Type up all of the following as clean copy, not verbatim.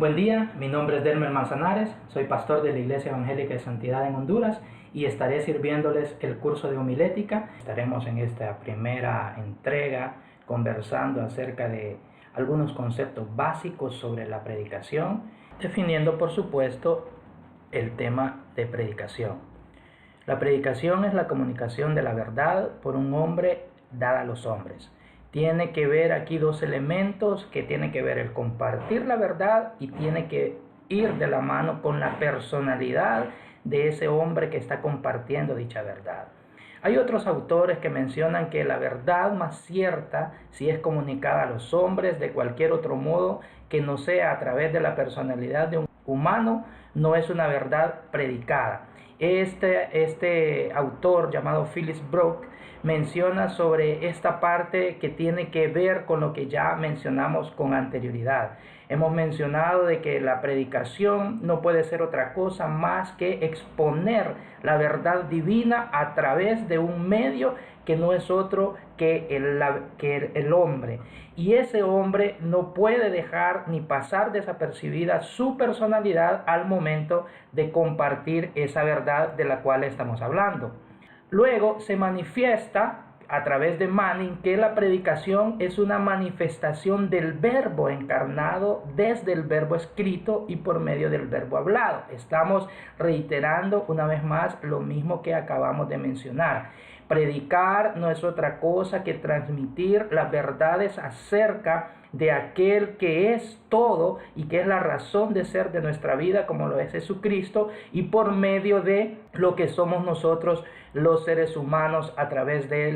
Buen día, mi nombre es Delmer Manzanares, soy pastor de la Iglesia Evangélica de Santidad en Honduras y estaré sirviéndoles el curso de homilética. Estaremos en esta primera entrega conversando acerca de algunos conceptos básicos sobre la predicación, definiendo por supuesto el tema de predicación. La predicación es la comunicación de la verdad por un hombre dada a los hombres. Tiene que ver aquí dos elementos que tiene que ver el compartir la verdad y tiene que ir de la mano con la personalidad de ese hombre que está compartiendo dicha verdad. Hay otros autores que mencionan que la verdad más cierta, si es comunicada a los hombres de cualquier otro modo que no sea a través de la personalidad de un humano, no es una verdad predicada. Este autor llamado Philip Brook menciona sobre esta parte que tiene que ver con lo que ya mencionamos con anterioridad. Hemos mencionado de que la predicación no puede ser otra cosa más que exponer la verdad divina a través de un medio que no es otro que el hombre. Y ese hombre no puede dejar ni pasar desapercibida su personalidad al momento de compartir esa verdad de la cual estamos hablando. Luego se manifiesta a través de Manning que la predicación es una manifestación del verbo encarnado desde el verbo escrito y por medio del verbo hablado. Estamos reiterando una vez más lo mismo que acabamos de mencionar. Predicar no es otra cosa que transmitir las verdades acerca de aquel que es todo y que es la razón de ser de nuestra vida, como lo es Jesucristo, y por medio de lo que somos nosotros los seres humanos a través de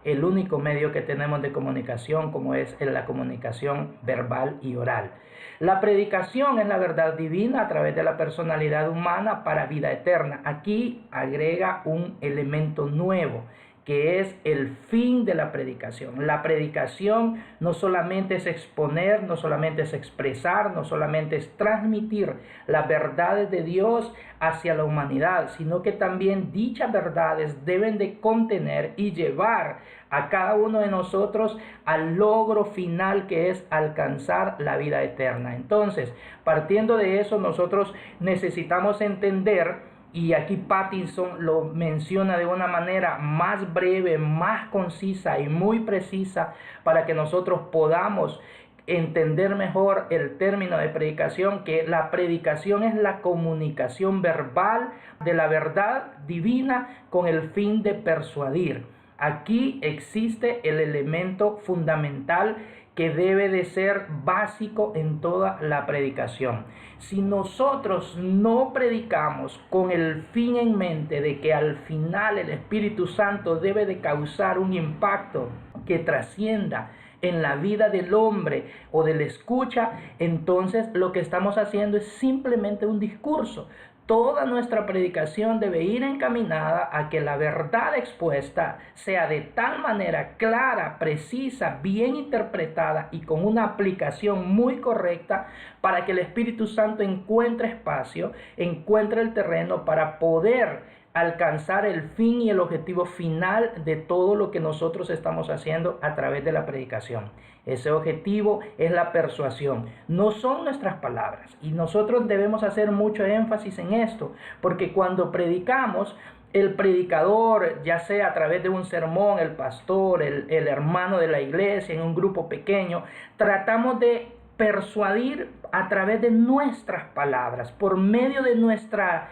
el único medio que tenemos de comunicación, como es la comunicación verbal y oral. La predicación es la verdad divina a través de la personalidad humana para vida eterna. Aquí agrega un elemento nuevo, que es el fin de la predicación. La predicación no solamente es exponer, no solamente es expresar, no solamente es transmitir las verdades de Dios hacia la humanidad, sino que también dichas verdades deben de contener y llevar a cada uno de nosotros al logro final, que es alcanzar la vida eterna. Entonces, partiendo de eso, nosotros necesitamos entender, y aquí Pattinson lo menciona de una manera más breve, más concisa y muy precisa para que nosotros podamos entender mejor el término de predicación, que la predicación es la comunicación verbal de la verdad divina con el fin de persuadir. Aquí existe el elemento fundamental que debe de ser básico en toda la predicación. Si nosotros no predicamos con el fin en mente de que al final el Espíritu Santo debe de causar un impacto que trascienda en la vida del hombre o del escucha, entonces lo que estamos haciendo es simplemente un discurso. Toda nuestra predicación debe ir encaminada a que la verdad expuesta sea de tal manera clara, precisa, bien interpretada y con una aplicación muy correcta para que el Espíritu Santo encuentre espacio, encuentre el terreno para poder alcanzar el fin y el objetivo final de todo lo que nosotros estamos haciendo a través de la predicación. Ese objetivo es la persuasión, no son nuestras palabras, y nosotros debemos hacer mucho énfasis en esto, porque cuando predicamos, el predicador, ya sea a través de un sermón, el pastor, el hermano de la iglesia, en un grupo pequeño, tratamos de persuadir a través de nuestras palabras, por medio de nuestra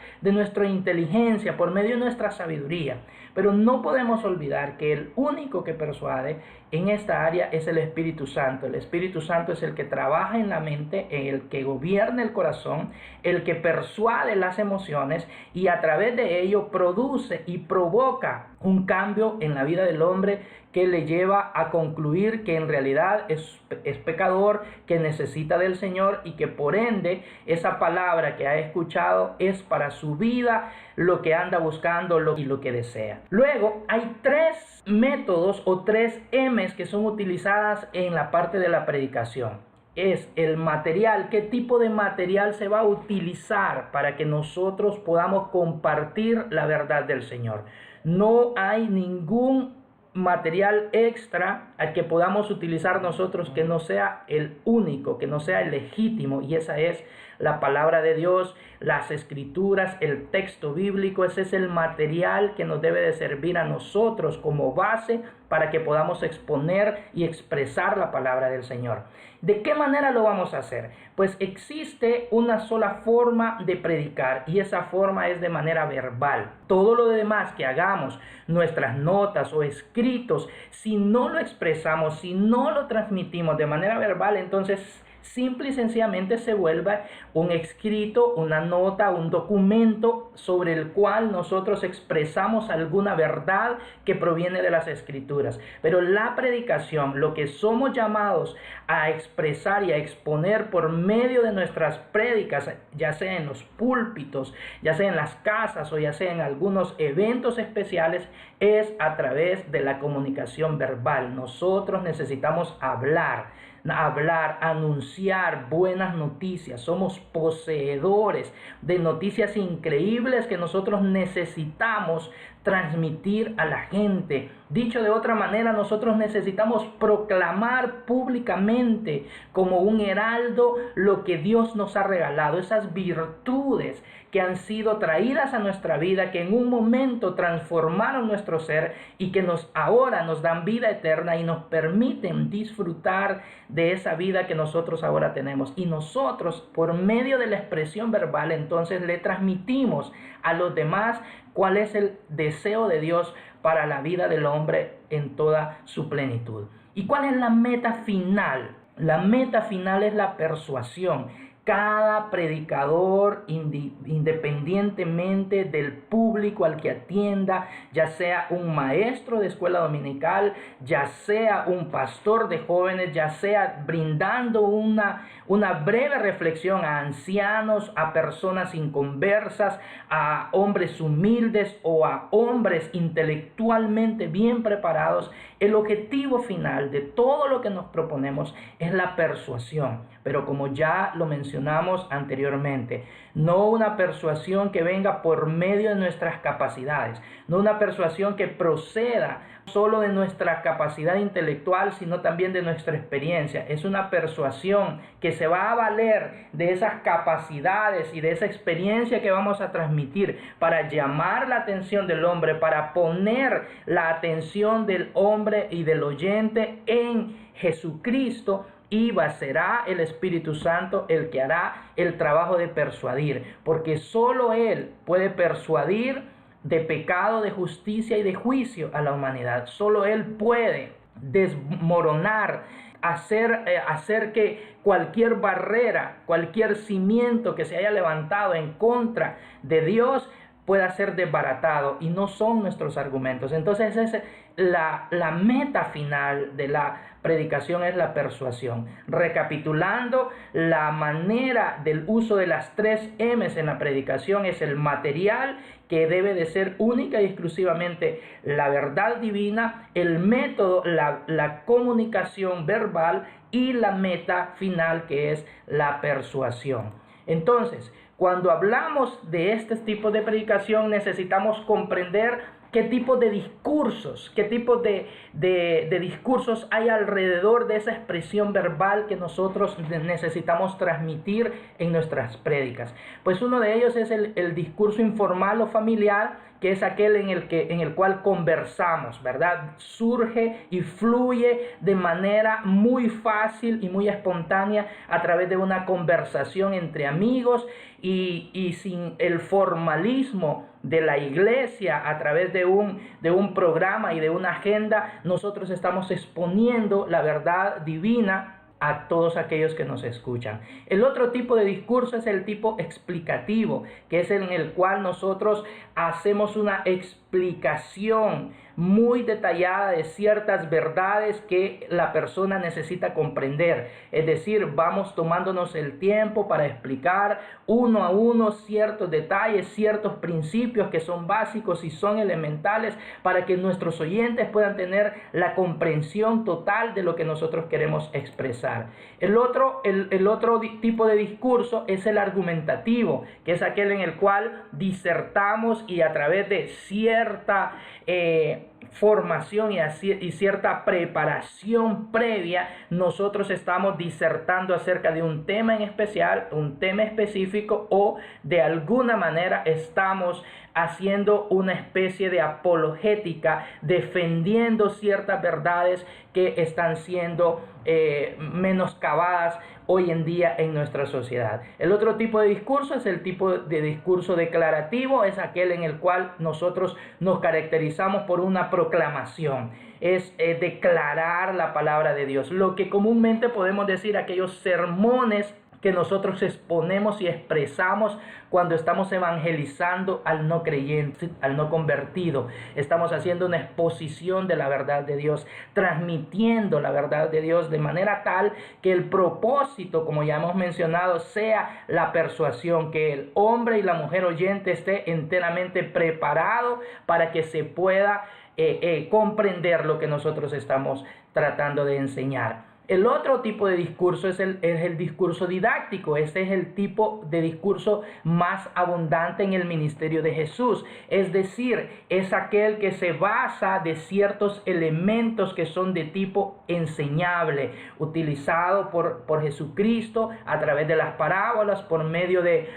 inteligencia, por medio de nuestra sabiduría. Pero no podemos olvidar que el único que persuade en esta área es el Espíritu Santo. El Espíritu Santo es el que trabaja en la mente, el que gobierna el corazón, el que persuade las emociones y a través de ello produce y provoca un cambio en la vida del hombre que le lleva a concluir que en realidad es pecador, que necesita del Señor y que por ende esa palabra que ha escuchado es para su vida, lo que anda buscando y lo que desea. Luego hay tres métodos o tres M's que son utilizadas en la parte de la predicación. Es el material, qué tipo de material se va a utilizar para que nosotros podamos compartir la verdad del Señor. No hay ningún material extra al que podamos utilizar nosotros que no sea el único, que no sea el legítimo, y esa es la palabra de Dios, las escrituras, el texto bíblico. Ese es el material que nos debe de servir a nosotros como base para que podamos exponer y expresar la palabra del Señor. ¿De qué manera lo vamos a hacer? Pues existe una sola forma de predicar, y esa forma es de manera verbal. Todo lo demás que hagamos, nuestras notas o escritos, si no lo expresamos, si no lo transmitimos de manera verbal, entonces simple y sencillamente se vuelve un escrito, una nota, un documento sobre el cual nosotros expresamos alguna verdad que proviene de las escrituras. Pero la predicación, lo que somos llamados a expresar y a exponer por medio de nuestras prédicas, ya sea en los púlpitos, ya sea en las casas o ya sea en algunos eventos especiales, es a través de la comunicación verbal. Nosotros necesitamos hablar, anunciar buenas noticias. Somos poseedores de noticias increíbles que nosotros necesitamos transmitir a la gente. Dicho de otra manera, nosotros necesitamos proclamar públicamente como un heraldo lo que Dios nos ha regalado, esas virtudes que han sido traídas a nuestra vida, que en un momento transformaron nuestro ser y que ahora nos dan vida eterna y nos permiten disfrutar de esa vida que nosotros ahora tenemos. Y nosotros, por medio de la expresión verbal, entonces le transmitimos a los demás cuál es el deseo de Dios para la vida del hombre en toda su plenitud. ¿Y cuál es la meta final? La meta final es la persuasión. Cada predicador, independientemente del público al que atienda, ya sea un maestro de escuela dominical, ya sea un pastor de jóvenes, ya sea brindando una breve reflexión a ancianos, a personas inconversas, a hombres humildes o a hombres intelectualmente bien preparados, el objetivo final de todo lo que nos proponemos es la persuasión. Pero como ya lo mencionamos anteriormente, no una persuasión que venga por medio de nuestras capacidades, no una persuasión que proceda solo de nuestra capacidad intelectual, sino también de nuestra experiencia. Es una persuasión que se va a valer de esas capacidades y de esa experiencia que vamos a transmitir para llamar la atención del hombre, para poner la atención del hombre y del oyente en Jesucristo. Y será el Espíritu Santo el que hará el trabajo de persuadir, porque solo Él puede persuadir de pecado, de justicia y de juicio a la humanidad. Solo Él puede desmoronar, hacer que cualquier barrera, cualquier cimiento que se haya levantado en contra de Dios pueda ser desbaratado, y no son nuestros argumentos. Entonces es la meta final de la predicación, es la persuasión. Recapitulando, la manera del uso de las 3 M's en la predicación es el material, que debe de ser única y exclusivamente la verdad divina, el método, la comunicación verbal, y la meta final, que es la persuasión. Entonces, cuando hablamos de este tipo de predicación, necesitamos comprender qué tipo de discursos, de discursos hay alrededor de esa expresión verbal que nosotros necesitamos transmitir en nuestras prédicas. Pues uno de ellos es el discurso informal o familiar, que es aquel en el cual conversamos, ¿verdad? Surge y fluye de manera muy fácil y muy espontánea a través de una conversación entre amigos, y sin el formalismo de la iglesia a través de un programa y de una agenda. Nosotros estamos exponiendo la verdad divina a todos aquellos que nos escuchan. El otro tipo de discurso es el tipo explicativo, que es en el cual nosotros hacemos una explicación muy detallada de ciertas verdades que la persona necesita comprender. Es decir, vamos tomándonos el tiempo para explicar uno a uno ciertos detalles, ciertos principios que son básicos y son elementales para que nuestros oyentes puedan tener la comprensión total de lo que nosotros queremos expresar. El otro tipo de discurso es el argumentativo, que es aquel en el cual disertamos y a través de formación y cierta preparación previa, nosotros estamos disertando acerca de un tema en especial, un tema específico, o de alguna manera estamos haciendo una especie de apologética, defendiendo ciertas verdades que están siendo menoscabadas hoy en día en nuestra sociedad. El otro tipo de discurso es el tipo de discurso declarativo, es aquel en el cual nosotros nos caracterizamos por una proclamación, es declarar la palabra de Dios, lo que comúnmente podemos decir aquellos sermones que nosotros exponemos y expresamos cuando estamos evangelizando al no creyente, al no convertido. Estamos haciendo una exposición de la verdad de Dios, transmitiendo la verdad de Dios de manera tal que el propósito, como ya hemos mencionado, sea la persuasión, que el hombre y la mujer oyente esté enteramente preparado para que se pueda comprender lo que nosotros estamos tratando de enseñar. El otro tipo de discurso es el discurso didáctico. Este es el tipo de discurso más abundante en el ministerio de Jesús. Es decir, es aquel que se basa de ciertos elementos que son de tipo enseñable, utilizado por Jesucristo a través de las parábolas, por medio de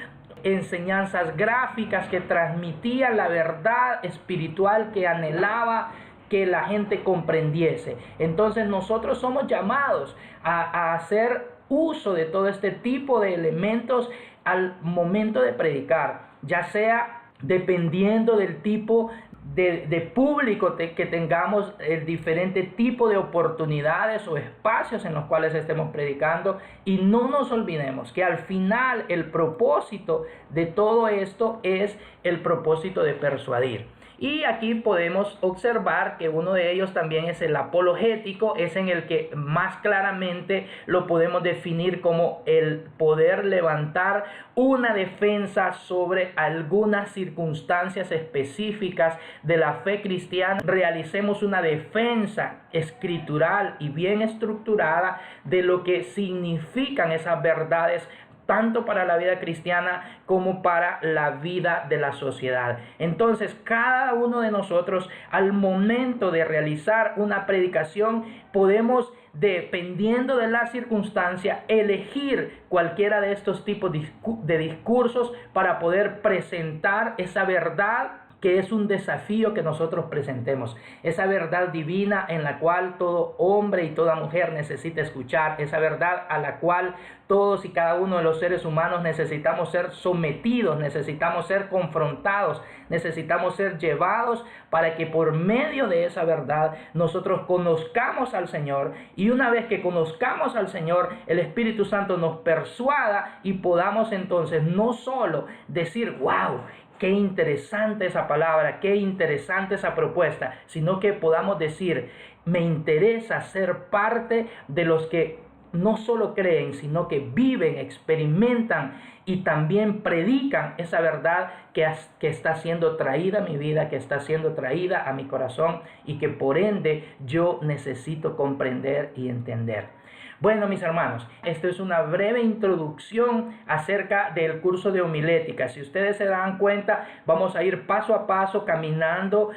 enseñanzas gráficas que transmitían la verdad espiritual que anhelaba que la gente comprendiese. Entonces nosotros somos llamados a hacer uso de todo este tipo de elementos al momento de predicar, ya sea dependiendo del tipo de público que tengamos, el diferente tipo de oportunidades o espacios en los cuales estemos predicando. Y no nos olvidemos que al final el propósito de todo esto es el propósito de persuadir. Y aquí podemos observar que uno de ellos también es el apologético, es en el que más claramente lo podemos definir como el poder levantar una defensa sobre algunas circunstancias específicas de la fe cristiana. Realicemos una defensa escritural y bien estructurada de lo que significan esas verdades, tanto para la vida cristiana como para la vida de la sociedad. Entonces, cada uno de nosotros, al momento de realizar una predicación, podemos, dependiendo de la circunstancia, elegir cualquiera de estos tipos de discursos para poder presentar esa verdad, que es un desafío que nosotros presentemos, esa verdad divina en la cual todo hombre y toda mujer necesita escuchar, esa verdad a la cual todos y cada uno de los seres humanos necesitamos ser sometidos, necesitamos ser confrontados, necesitamos ser llevados para que por medio de esa verdad nosotros conozcamos al Señor, y una vez que conozcamos al Señor, el Espíritu Santo nos persuada y podamos entonces no solo decir, wow, qué interesante esa palabra, qué interesante esa propuesta, sino que podamos decir, me interesa ser parte de los que no solo creen, sino que viven, experimentan y también predican esa verdad que está siendo traída a mi vida, que está siendo traída a mi corazón, y que por ende yo necesito comprender y entender. Bueno, mis hermanos, esto es una breve introducción acerca del curso de homilética. Si ustedes se dan cuenta, vamos a ir paso a paso caminando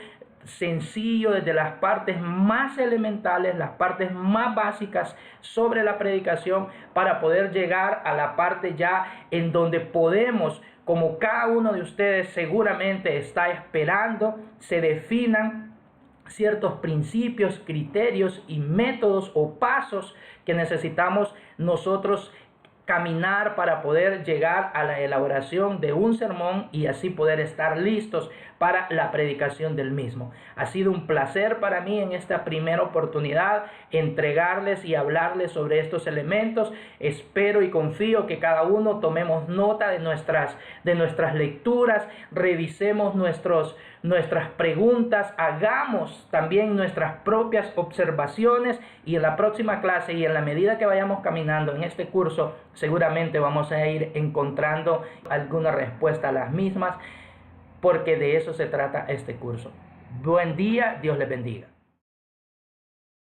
sencillo desde las partes más elementales, las partes más básicas sobre la predicación, para poder llegar a la parte ya en donde podemos, como cada uno de ustedes seguramente está esperando, se definan ciertos principios, criterios y métodos o pasos que necesitamos nosotros caminar para poder llegar a la elaboración de un sermón y así poder estar listos para la predicación del mismo. Ha sido un placer para mí en esta primera oportunidad entregarles y hablarles sobre estos elementos. Espero y confío que cada uno tomemos nota de nuestras lecturas, revisemos nuestras preguntas, hagamos también nuestras propias observaciones, y en la próxima clase y en la medida que vayamos caminando en este curso, seguramente vamos a ir encontrando alguna respuesta a las mismas, porque de eso se trata este curso. Buen día, Dios les bendiga.